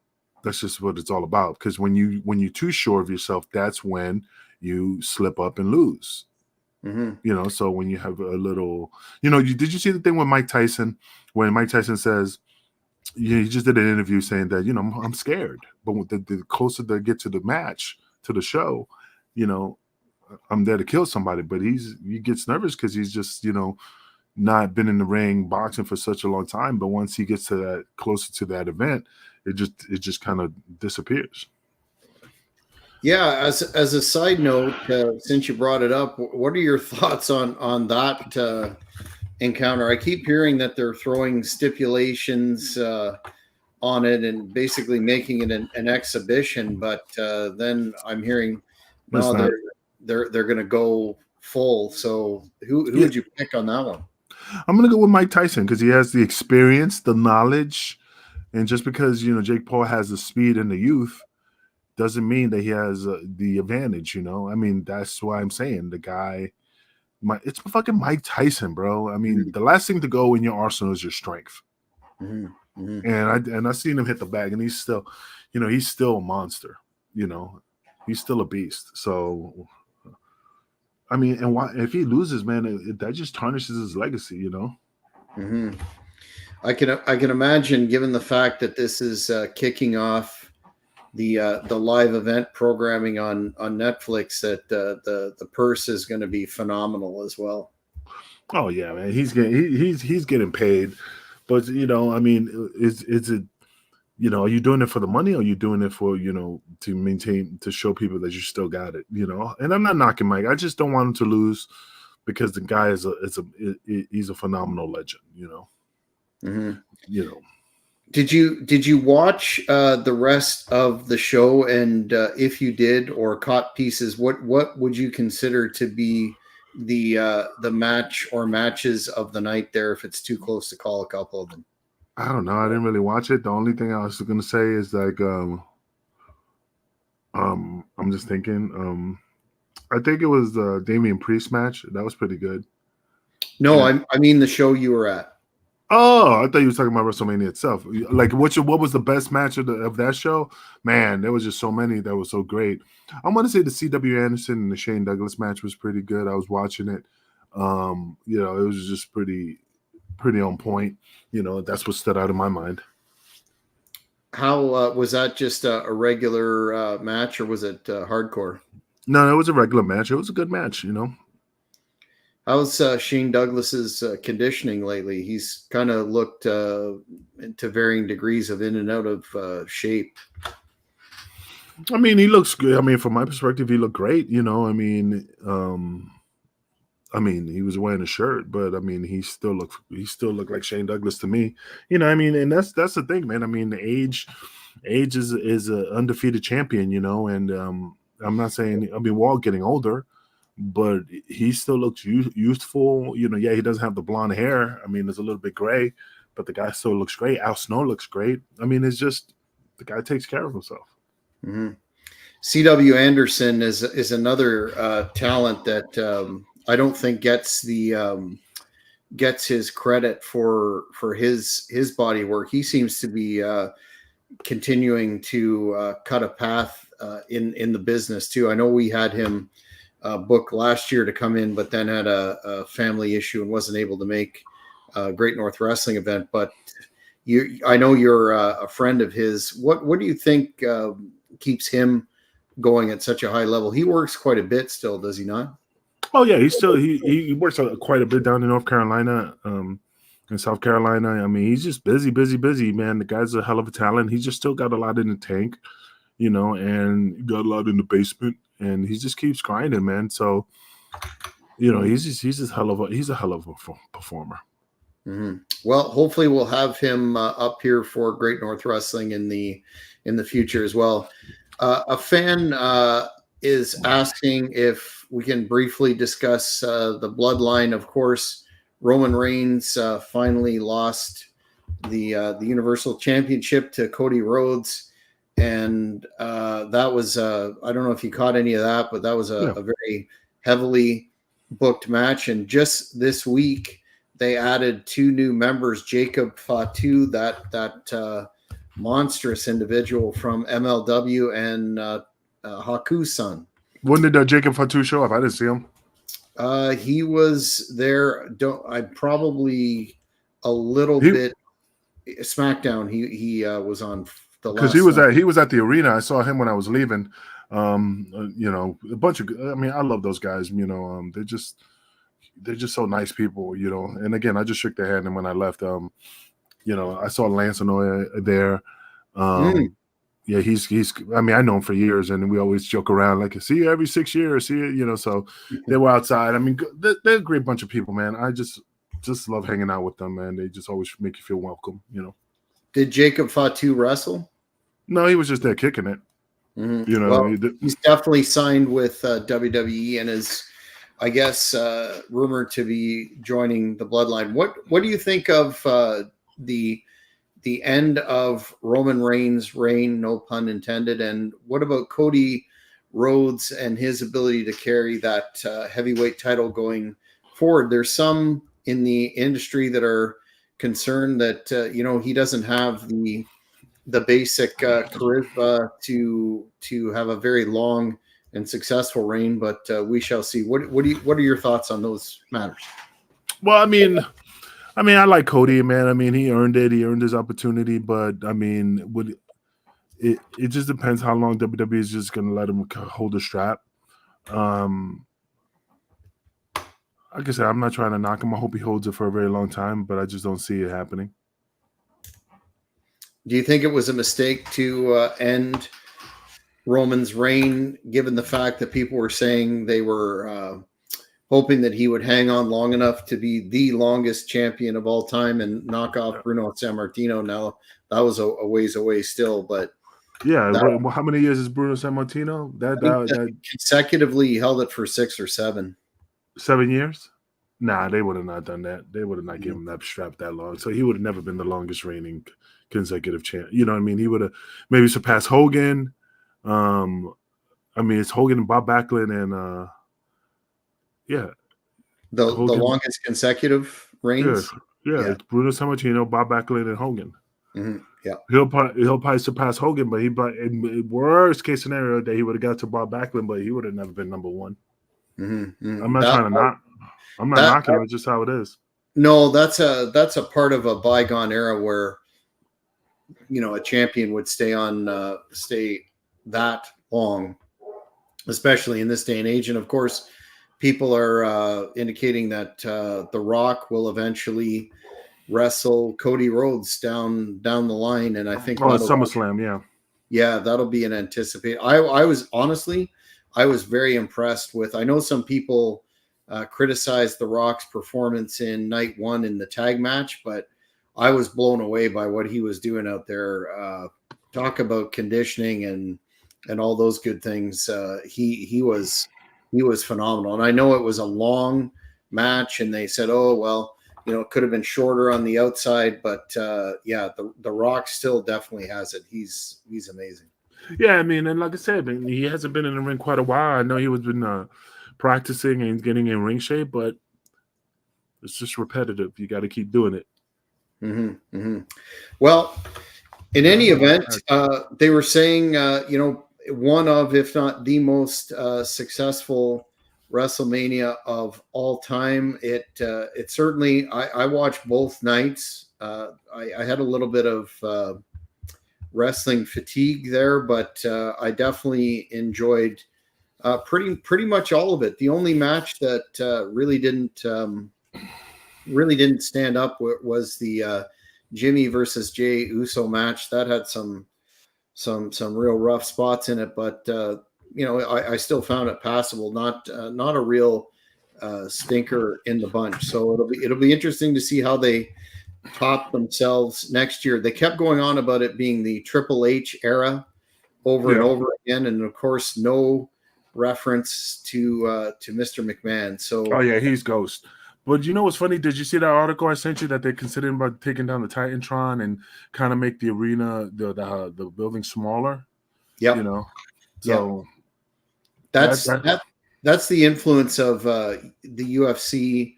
that's just what it's all about. Because when you're too sure of yourself, that's when you slip up and lose. So when you have a little, did you see the thing with Mike Tyson when Mike Tyson says, he just did an interview saying that, I'm scared, but the closer they get to the match, to the show, I'm there to kill somebody, but he gets nervous because he's just, not been in the ring boxing for such a long time. But once he gets to that closer to that event, it just kind of disappears. Yeah, as a side note, since you brought it up, what are your thoughts on that encounter? I keep hearing that they're throwing stipulations on it and basically making it an exhibition, but then I'm hearing they're going to go full. So who would you pick on that one? I'm going to go with Mike Tyson because he has the experience, the knowledge, and just because Jake Paul has the speed and the youth doesn't mean that he has the advantage. I mean, that's why I'm saying the guy. It's fucking Mike Tyson, bro. I mean, the last thing to go in your arsenal is your strength. And I seen him hit the bag, and he's still, he's still a monster. He's still a beast. So, I mean, and why if he loses, man, that just tarnishes his legacy. I can imagine, given the fact that this is kicking off the live event programming on Netflix, that the purse is going to be phenomenal as well. Oh yeah, man, he's getting paid, but I mean, is it, are you doing it for the money, or are you doing it for to show people that you still got it, And I'm not knocking Mike. I just don't want him to lose because the guy he's a phenomenal legend, Mm-hmm. You know. Did you watch the rest of the show? And if you did or caught pieces, what would you consider to be the match or matches of the night there? If it's too close to call a couple of them, I don't know. I didn't really watch it. The only thing I was gonna say is like I'm just thinking. I think it was the Damian Priest match. That was pretty good. No, I mean the show you were at. Oh, I thought you were talking about WrestleMania itself. Like, what was the best match of that show? Man, there was just so many that was so great. I'm gonna say the C.W. Anderson and the Shane Douglas match was pretty good. I was watching it. You know, it was just pretty on point. You know, that's what stood out in my mind. How was that? Just a regular match, or was it hardcore? No, it was a regular match. It was a good match. You know. How's Shane Douglas's conditioning lately? He's kind of looked to varying degrees of in and out of shape. I mean, he looks good. I mean, from my perspective, he looked great. You know, I mean, he was wearing a shirt, but I mean, he still looked like Shane Douglas to me. You know, I mean, and that's the thing, man. I mean, the age is an undefeated champion. You know, and I'm not saying. I mean, we're all getting older. But he still looks youthful. You know, yeah, he doesn't have the blonde hair. I mean, it's a little bit gray, but the guy still looks great. Al Snow looks great. I mean, it's just the guy takes care of himself. Mm-hmm. C.W. Anderson is another talent that I don't think gets his credit for his body work. He seems to be continuing to cut a path in the business too. I know we had him booked last year to come in, but then had a family issue and wasn't able to make Great North Wrestling event. But I know you're a friend of his. What do you think keeps him going at such a high level? He works quite a bit still, does he not? Oh yeah, he works quite a bit down in North Carolina, in South Carolina. I mean, he's just busy, man. The guy's a hell of a talent. He's just still got a lot in the tank, you know, and got a lot in the basement. And he just keeps grinding, man. So, you know, he's a hell of a performer. Mm-hmm. Well, hopefully we'll have him up here for Great North Wrestling in the future as well. A fan is asking if we can briefly discuss the Bloodline. Of course, Roman Reigns finally lost the Universal Championship to Cody Rhodes. And that was I don't know if you caught any of that, but that was a very heavily booked match. And just this week, they added 2 new members, Jacob Fatu, that monstrous individual from MLW, and Haku's son. When did Jacob Fatu show up? I didn't see him. He was there. I'm probably a little bit SmackDown. He was on. Because he was at the arena. I saw him when I was leaving. You know, a bunch of. I mean, I love those guys. You know, they're just so nice people. You know, and again, I just shook their hand, and when I left, you know, I saw Lance Anoa'i there. Yeah, he's. I mean, I know him for years, and we always joke around like, "See you every 6 years." See you, you know. So they were outside. I mean, they're a great bunch of people, man. I just love hanging out with them, man. They just always make you feel welcome. You know. Did Jacob Fatu wrestle? No, he was just there kicking it. Mm-hmm. You know, well, he's definitely signed with WWE and is, I guess, rumored to be joining the Bloodline. What do you think of the end of Roman Reigns' reign, no pun intended, and what about Cody Rhodes and his ability to carry that heavyweight title going forward? There's some in the industry that are concerned that you know, he doesn't have the basic charisma to have a very long and successful reign, but we shall see. What are your thoughts on those matters? Well, I mean, I like Cody, man. I mean, he earned it. He earned his opportunity, but I mean, it just depends how long WWE is just going to let him hold the strap. Like I said, I'm not trying to knock him. I hope he holds it for a very long time, but I just don't see it happening. Do you think it was a mistake to end Roman's reign, given the fact that people were saying they were hoping that he would hang on long enough to be the longest champion of all time and knock off Bruno Sammartino. Now that was a ways away still, but yeah. How many years is Bruno Sammartino? That consecutively he held it for 6 or 7. 7 years? Nah, they would have not done that. They would have not given him that strap that long. So he would have never been the longest reigning consecutive champ. You know what I mean? He would have maybe surpassed Hogan. I mean, it's Hogan and Bob Backlund and yeah. The longest consecutive reigns? Yeah. It's Bruno Sammartino, Bob Backlund, and Hogan. Mm-hmm. Yeah. He'll probably surpass Hogan, but in worst case scenario that he would have got to Bob Backlund, but he would have never been number one. Mm-hmm. I'm not trying to knock. I'm not knocking it. It's just how it is. No, that's a part of a bygone era where, you know, a champion would stay that long, especially in this day and age. And of course, people are indicating that The Rock will eventually wrestle Cody Rhodes down the line, and I think SummerSlam, yeah, that'll be an anticipated. I was very impressed with. I know some people criticized The Rock's performance in night 1 in the tag match, but I was blown away by what he was doing out there. Talk about conditioning and all those good things. He was phenomenal. And I know it was a long match, and they said, oh, well, you know, it could have been shorter on the outside, but the Rock still definitely has it. He's amazing. Yeah, I mean, and like I said, he hasn't been in the ring quite a while. I know he was been practicing and getting in ring shape, but it's just repetitive. You got to keep doing it. Mm-hmm, mm-hmm. Well, in any event, they were saying, you know, one of, if not the most successful WrestleMania of all time. It certainly, I watched both nights. I had a little bit of wrestling fatigue there, but I definitely enjoyed pretty much all of it. The only match that really didn't stand up was the Jimmy versus Jey Uso match. That had some real rough spots in it, but you know, I still found it passable. Not a real stinker in the bunch. So it'll be interesting to see how they top themselves next year. They kept going on about it being the Triple H era over and over again, and of course, no reference to Mr. McMahon. So he's ghost. But you know what's funny? Did you see that article I sent you that they're considering about taking down the Titantron and kind of make the arena, the building smaller? Yeah, you know. So that's the influence of the UFC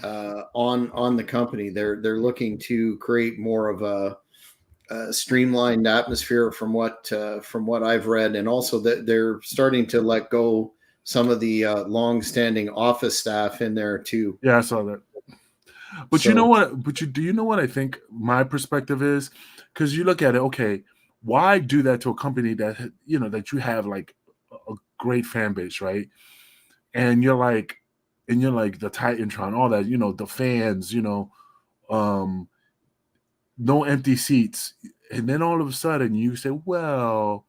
on the company. They're looking to create more of a streamlined atmosphere from what I've read, and also that they're starting to let go some of the long-standing office staff in there too. Yeah, I saw that. But you know what? Do you know what I think my perspective is? Because you look at it, okay, why do that to a company that, you know, that you have like a great fan base, right? And you're like the Titantron, all that, you know, the fans, you know, no empty seats, and then all of a sudden you say, well,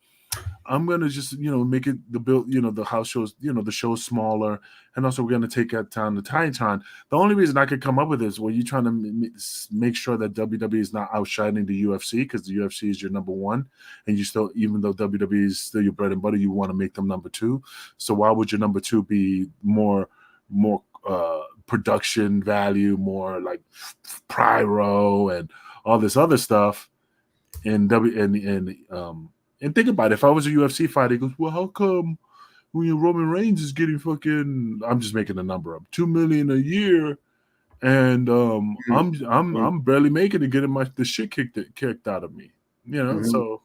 I'm gonna just, you know, make it the house shows, you know, the show's smaller, and also we're gonna take down the Titantron. The only reason I could come up with this, well, you're trying to make sure that WWE is not outshining the UFC, because the UFC is your number one, and you still, even though WWE is still your bread and butter, you want to make them number two. So why would your number two be more production value, more like pyro and all this other stuff? And think about it. If I was a UFC fighter, he goes, well, how come when Roman Reigns is getting fucking, I'm just making a number up, $2 million a year, and I'm barely making it, getting the shit kicked out of me, you know? So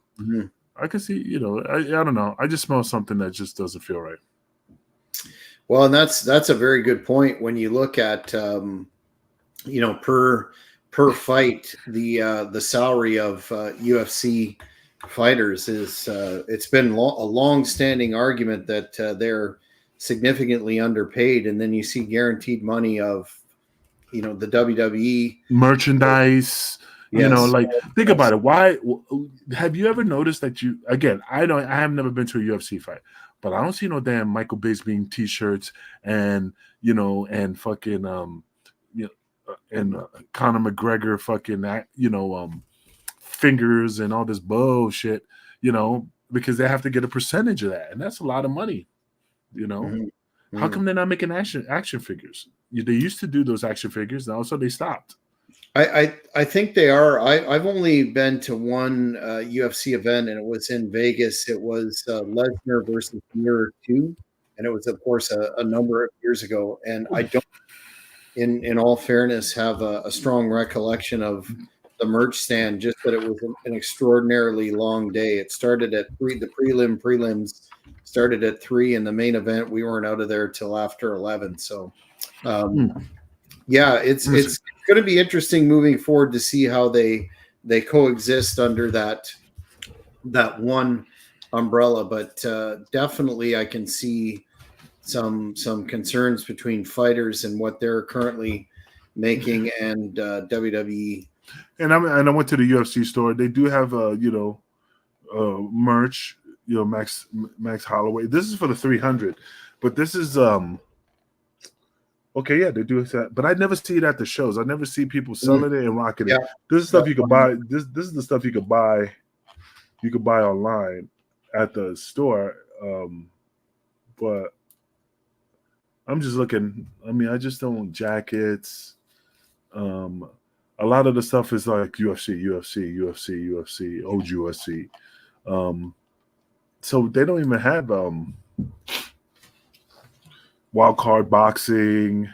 I can see, you know, I don't know. I just smell something that just doesn't feel right. Well, and that's a very good point when you look at, you know, per fight, the salary of UFC fighters is it's been a long-standing argument that they're significantly underpaid, and then you see guaranteed money of, you know, the WWE merchandise. Yes. You know, like, think about it. Why have you ever noticed that I have never been to a UFC fight, But I don't see no damn Michael Bisping t-shirts and and fucking and Conor McGregor fucking fingers and all this bullshit, because they have to get a percentage of that, and that's a lot of money. How come they're not making action figures? They used to do those action figures, and also they stopped. I think they are. I've only been to one UFC event, and it was in Vegas. It was Lesnar versus Mirror 2, and it was, of course, a number of years ago. And I don't, in all fairness, have a strong recollection of the merch stand, just that it was an extraordinarily long day. It started at the prelims started at 3, and the main event, we weren't out of there till after 11. So, yeah, it's going to be interesting moving forward to see how they coexist under that one umbrella. But definitely, I can see some concerns between fighters and what they're currently making and WWE. And I went to the UFC store. They do have merch. Max Holloway. This is for the 300, but this is okay. Yeah, they do that, but I never see it at the shows. I never see people selling it and rocking it. This is stuff you could buy. This is the stuff you could buy. You could buy online at the store. But I'm just looking. I mean, I just don't want jackets. A lot of the stuff is like UFC, old UFC. So they don't even have wild card boxing,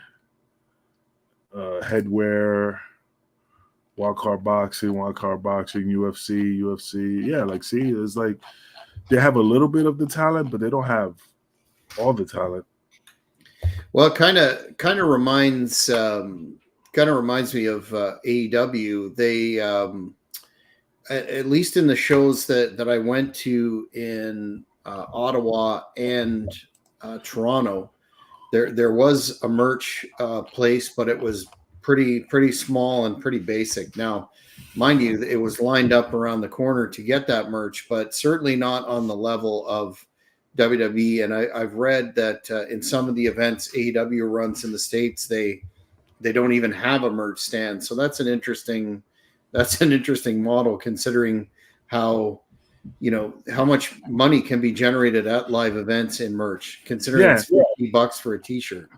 headwear, wild card boxing, UFC. Yeah, like, see, it's like they have a little bit of the talent, but they don't have all the talent. Well, it kind of reminds me of AEW. They at least in the shows that I went to in Ottawa and Toronto, there was a merch place, but it was pretty small and pretty basic. Now, mind you, it was lined up around the corner to get that merch, but certainly not on the level of WWE. And I've read that in some of the events AEW runs in the States, they don't even have a merch stand. So that's an interesting model, considering how much money can be generated at live events in merch, considering it's $50 for a t-shirt.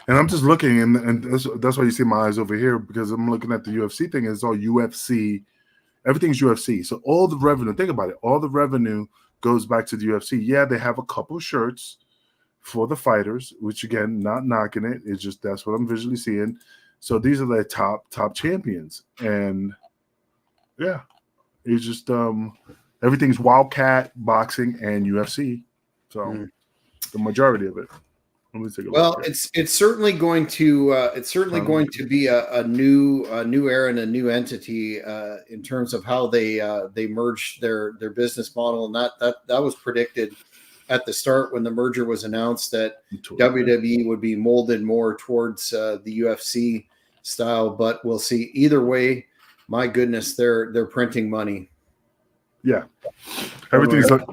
And I'm just looking, and that's why you see my eyes over here, because I'm looking at the UFC thing. It's all UFC. Everything's UFC. So all the revenue, think about it, all the revenue goes back to the UFC. Yeah, they have a couple shirts for the fighters, which, again, not knocking it. It's just that's what I'm visually seeing. So these are the top champions. And yeah, it's just everything's Wildcat, boxing, and UFC. So the majority of it. Let me take a look. It's certainly going to be a new era and a new entity in terms of how they merge their business model, and that was predicted at the start when the merger was announced, that WWE would be molded more towards the UFC style. But we'll see. Either way, my goodness, they're printing money. Yeah, everything's like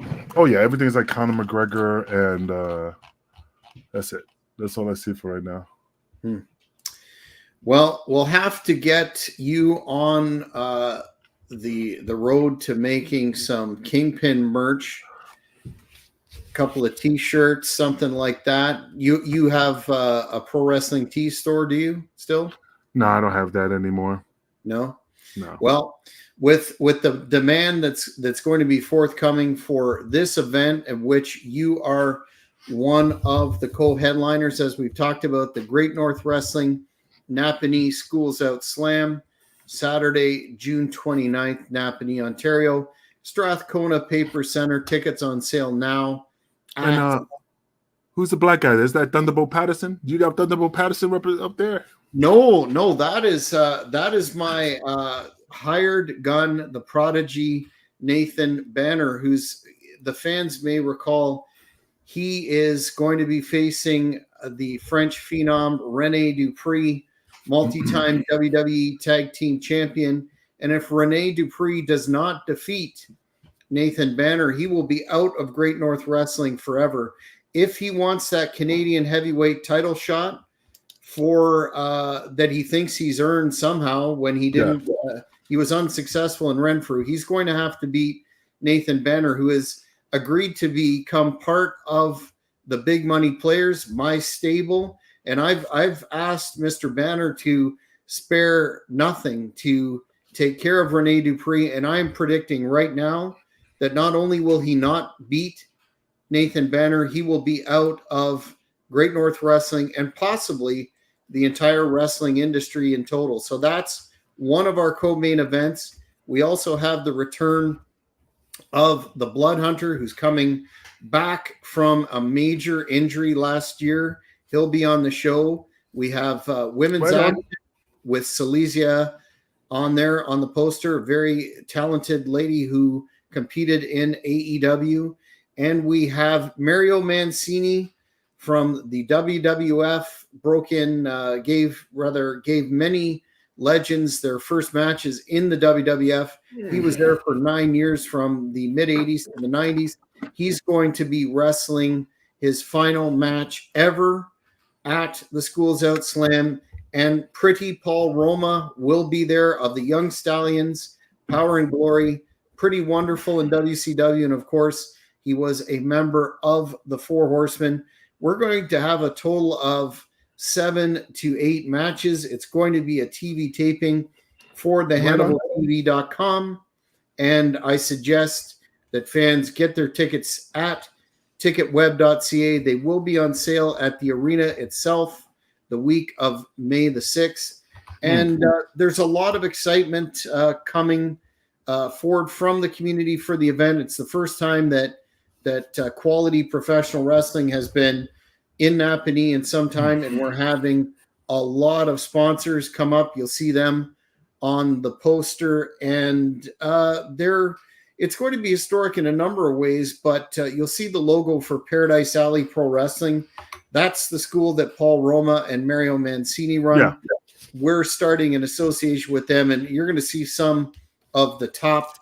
Conor McGregor, and that's it. That's all I see for right now. Well, we'll have to get you on the road to making some Kingpin merch, a couple of t-shirts, something like that. You have a pro wrestling tee store, do you still? No, I don't have that anymore. No. Well, with the demand that's going to be forthcoming for this event, of which you are one of the co-headliners, as we've talked about, the Great North Wrestling Napanee Schools Out Slam, Saturday, June 29th, Napanee, Ontario, Strathcona Paper Center. Tickets on sale now. And who's the black guy? Is that Thunderbolt Patterson? Do you got Thunderbolt Patterson up there? No, that is my hired gun, the prodigy Nathan Banner, who's, the fans may recall, he is going to be facing the French phenom Rene Dupree, multi-time WWE Tag Team Champion. And if Rene Dupree does not defeat Nathan Banner, he will be out of Great North Wrestling forever. If he wants that Canadian heavyweight title shot for that he thinks he's earned somehow when he didn't, he was unsuccessful in Renfrew, he's going to have to beat Nathan Banner, who has agreed to become part of the big money players, my stable. And I've asked Mr. Banner to spare nothing to take care of Rene Dupree, and I'm predicting right now that not only will he not beat Nathan Banner, he will be out of Great North Wrestling and possibly the entire wrestling industry in total. So that's one of our co-main events. We also have the return of the Blood Hunter, who's coming back from a major injury last year. He'll be on the show. We have women's action with Silesia on there on the poster, a very talented lady who competed in AEW. And we have Mario Mancini from the WWF, gave many legends their first matches in the WWF. He was there for 9 years from the mid-'80s to the 90s. He's going to be wrestling his final match ever at the Schools Out Slam. And Pretty Paul Roma will be there of the Young Stallions, Power and Glory, Pretty Wonderful in WCW. And of course, he was a member of the Four Horsemen. We're going to have a total of 7 to 8 matches. It's going to be a TV taping for the HannibalTV.com. And I suggest that fans get their tickets at ticketweb.ca. They will be on sale at the arena itself the week of May the 6th. And there's a lot of excitement coming forward from the community for the event. It's the first time that quality professional wrestling has been in Napanee in some time, and we're having a lot of sponsors come up. You'll see them on the poster, and it's going to be historic in a number of ways, but you'll see the logo for Paradise Alley Pro Wrestling. That's the school that Paul Roma and Mario Mancini run. Yeah. We're starting an association with them, and you're going to see some of the top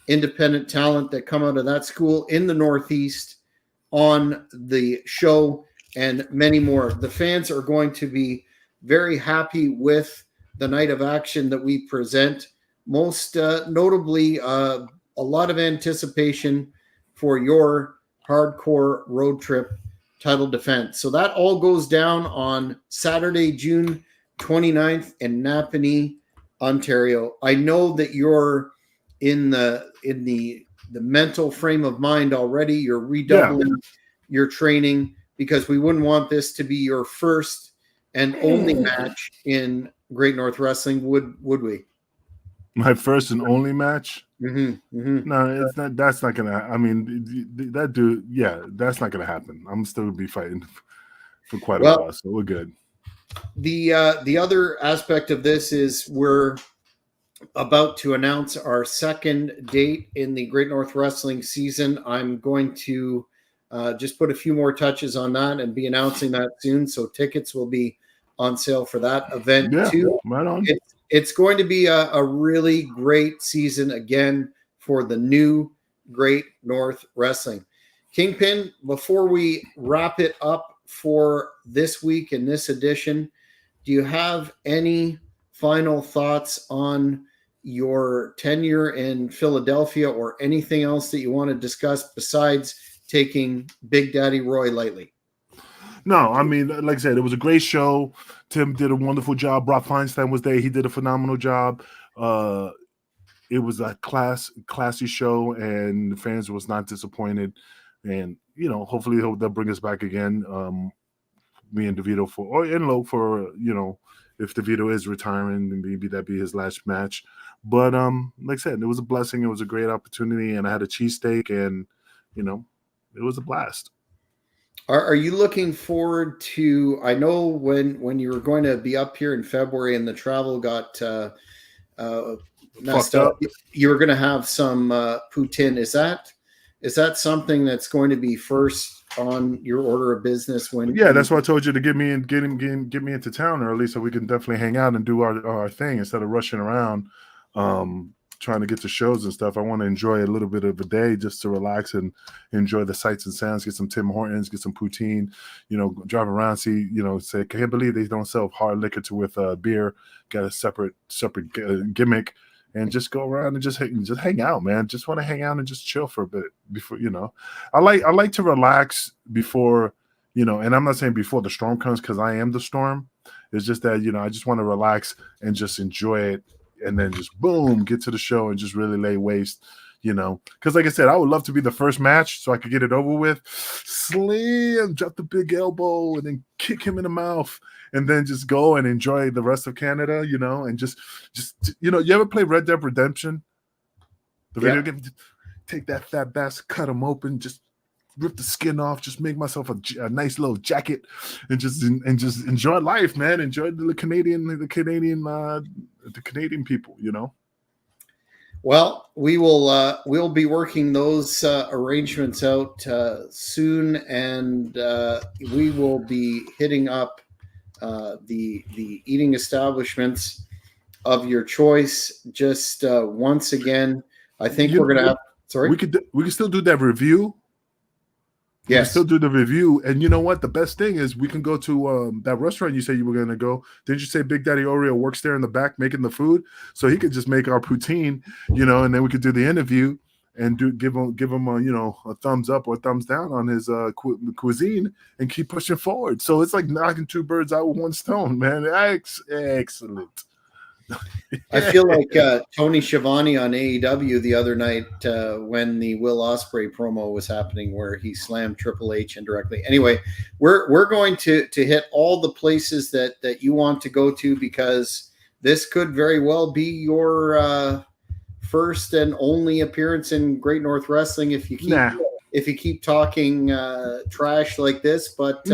independent talent that come out of that school in the Northeast on the show, and many more. The fans are going to be very happy with the night of action that we present. Most notably, a lot of anticipation for your hardcore road trip title defense. So that all goes down on Saturday, June 29th in Napanee, Ontario. I know that you're in the mental frame of mind already. You're redoubling your training, because we wouldn't want this to be your first and only match in Great North Wrestling, would we? My first and only match? Mm-hmm, mm-hmm. No, it's not. That's not gonna. I mean, that dude. Yeah, that's not gonna happen. I'm still gonna be fighting for quite a while, so we're good. The other aspect of this is we're about to announce our second date in the Great North Wrestling season. I'm going to just put a few more touches on that and be announcing that soon. So tickets will be on sale for that event too. Right on. It's going to be a really great season again for the new Great North Wrestling. Kingpin, before we wrap it up for this week in this edition, do you have any final thoughts on your tenure in Philadelphia or anything else that you want to discuss besides taking Big Daddy Roy lightly? No, I mean, like I said, it was a great show. Tim did a wonderful job. Brock Feinstein was there. He did a phenomenal job. It was a classy show, and the fans was not disappointed. And, hopefully they'll bring us back again, me and DeVito or Enlo for, if DeVito is retiring, then maybe that'd be his last match. But like I said, it was a blessing. It was a great opportunity, and I had a cheesesteak, and, it was a blast. Are you looking forward to, I know when you were going to be up here in February and the travel got messed up, you were going to have some poutine. Is that something that's going to be first on your order of business when? Yeah, that's why I told you to get me into town early so we can definitely hang out and do our thing instead of rushing around. trying to get to shows and stuff. I want to enjoy a little bit of a day just to relax and enjoy the sights and sounds, get some Tim Hortons, get some poutine, drive around, see, say, can't believe they don't sell hard liquor with beer, got a separate gimmick, and just go around and just hang out, man. Just want to hang out and just chill for a bit before, I like to relax before, and I'm not saying before the storm comes, because I am the storm. It's just that, I just want to relax and just enjoy it, and then just boom, get to the show and just really lay waste, because like I said, I would love to be the first match so I could get it over with, slam, drop the big elbow, and then kick him in the mouth, and then just go and enjoy the rest of Canada, and just you ever play Red Dead Redemption? The video game, take that fat bastard, cut him open, just rip the skin off, just make myself a nice little jacket, and just enjoy life, man. Enjoy the Canadian people, Well, we'll be working those arrangements out soon, and we will be hitting up the eating establishments of your choice. Just once again, I think we're gonna have. Sorry, we could still do that review. Yes. Still do the review. And you know what? The best thing is we can go to that restaurant you said you were going to go. Didn't you say Big Daddy Oreo works there in the back making the food? So he could just make our poutine, and then we could do the interview and give him a thumbs up or thumbs down on his cuisine and keep pushing forward. So it's like knocking two birds out with one stone, man. Excellent. I feel like Tony Schiavone on AEW the other night when the Will Ospreay promo was happening, where he slammed Triple H indirectly. Anyway, we're going to hit all the places that you want to go to, because this could very well be your first and only appearance in Great North Wrestling if you keep talking trash like this. But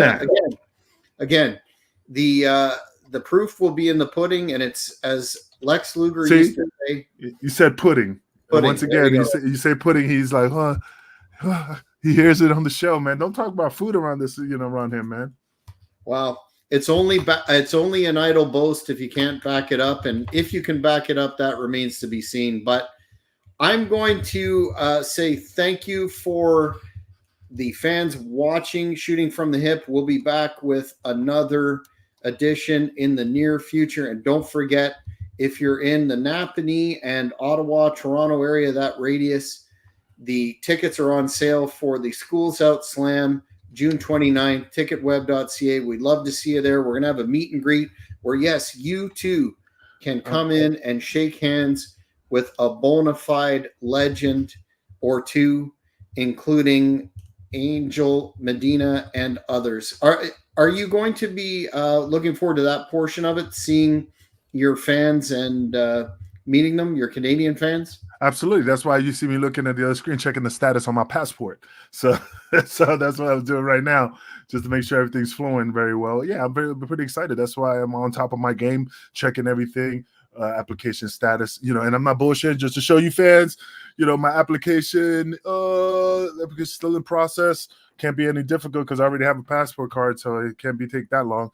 again, the proof will be in the pudding, and it's as Lex Luger used to say. You said pudding. Once again, you say pudding. He's like, huh? He hears it on the show, man. Don't talk about food around this, around him, man. Well, it's only an idle boast if you can't back it up, and if you can back it up, that remains to be seen. But I'm going to say thank you for the fans watching Shooting from the Hip. We'll be back with another edition in the near future, and don't forget, if you're in the Napanee and Ottawa, Toronto area, that radius, the tickets are on sale for the Schools Out Slam June 29th, ticketweb.ca. We'd love to see you there. We're gonna have a meet and greet where, yes, you too can come in and shake hands with a bona fide legend or two, including Angel Medina and others. Are you going to be looking forward to that portion of it, seeing your fans and meeting them, your Canadian fans? Absolutely. That's why you see me looking at the other screen, checking the status on my passport. So that's what I was doing right now, just to make sure everything's flowing very well. Yeah, I'm pretty excited. That's why I'm on top of my game, checking everything, application status, and I'm not bullshitting, just to show you fans, my application is still in process. Can't be any difficult because I already have a passport card, so it can't take that long.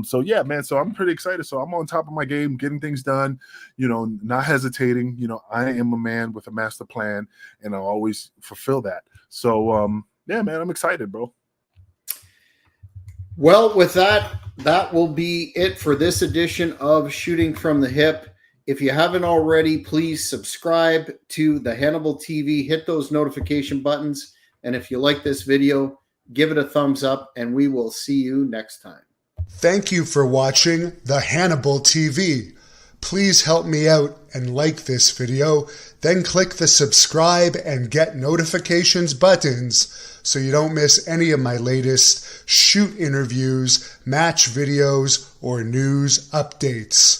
So yeah, man. So I'm pretty excited. So I'm on top of my game, getting things done, not hesitating. I am a man with a master plan, and I'll always fulfill that. So yeah, man, I'm excited, bro. Well, with that will be it for this edition of Shooting from the Hip. If you haven't already, please subscribe to the Hannibal TV, hit those notification buttons. And if you like this video, give it a thumbs up, and we will see you next time. Thank you for watching the Hannibal TV. Please help me out and like this video, then click the subscribe and get notifications buttons so you don't miss any of my latest shoot interviews, match videos, or news updates.